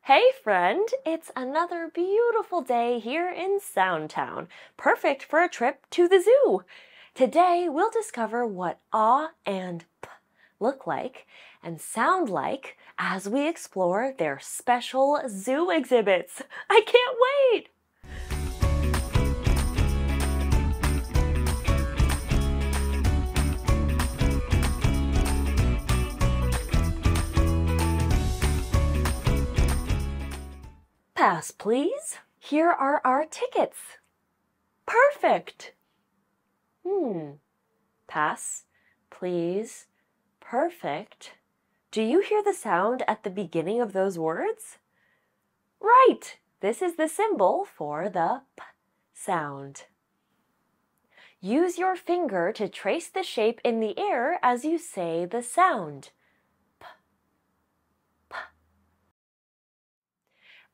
Hey friend, it's another beautiful day here in Soundtown, perfect for a trip to the zoo. Today we'll discover what ah and p look like and sound like as we explore their special zoo exhibits. I can't wait! Pass, please. Here are our tickets. Perfect. Pass, please. Perfect. Do you hear the sound at the beginning of those words? Right. This is the symbol for the p sound. Use your finger to trace the shape in the air as you say the sound. P, p.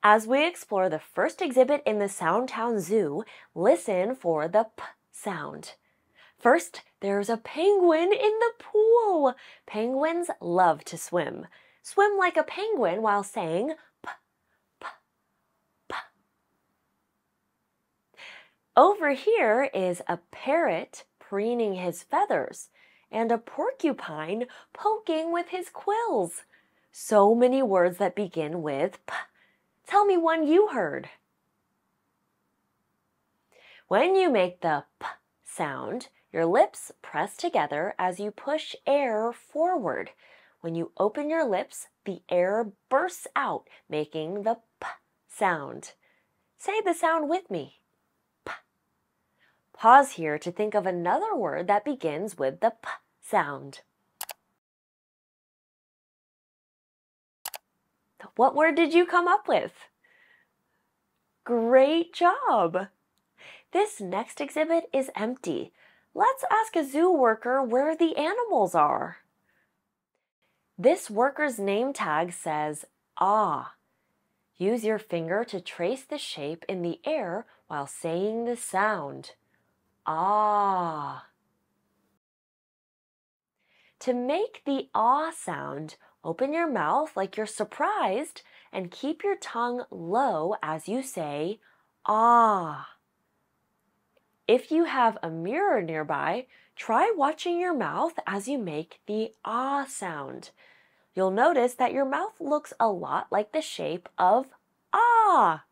As we explore the first exhibit in the Soundtown Zoo, listen for the p sound. First, there's a penguin in the pool. Penguins love to swim. Swim like a penguin while saying p, p, p. Over here is a parrot preening his feathers and a porcupine poking with his quills. So many words that begin with p. Tell me one you heard. When you make the p sound, your lips press together as you push air forward. When you open your lips, the air bursts out, making the p sound. Say the sound with me. P. Pause here to think of another word that begins with the p sound. What word did you come up with? Great job! This next exhibit is empty. Let's ask a zoo worker where the animals are. This worker's name tag says ah. Use your finger to trace the shape in the air while saying the sound. Ah. To make the ah sound, open your mouth like you're surprised and keep your tongue low as you say ah. If you have a mirror nearby, try watching your mouth as you make the ah sound. You'll notice that your mouth looks a lot like the shape of ah.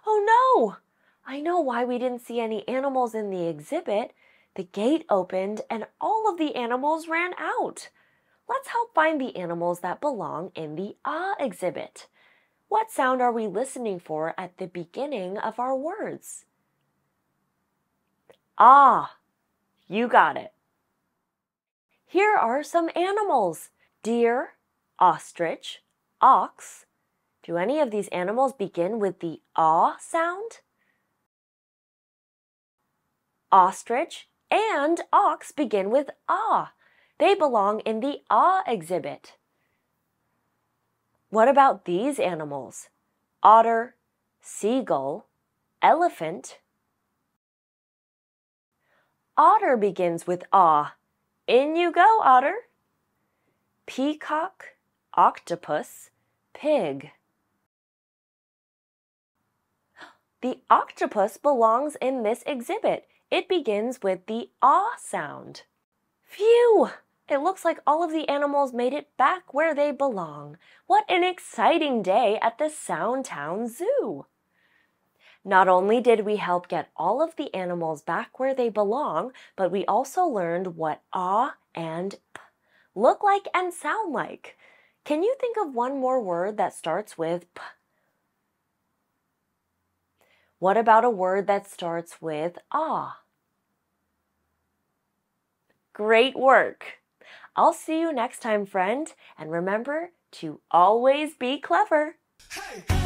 Oh no! I know why we didn't see any animals in the exhibit. The gate opened and all of the animals ran out. Let's help find the animals that belong in the ah exhibit. What sound are we listening for at the beginning of our words? Ah, you got it. Here are some animals: deer, ostrich, ox. Do any of these animals begin with the ah sound? Ostrich and ox begin with ah. They belong in the ah exhibit. What about these animals? Otter, seagull, elephant. Otter begins with ah. In you go, otter. Peacock, octopus, pig. The octopus belongs in this exhibit. It begins with the ah sound. Phew! It looks like all of the animals made it back where they belong. What an exciting day at the Soundtown Zoo! Not only did we help get all of the animals back where they belong, but we also learned what ah and p look like and sound like. Can you think of one more word that starts with p? What about a word that starts with ah? Great work! I'll see you next time, friend, and remember to always be clever. Hey!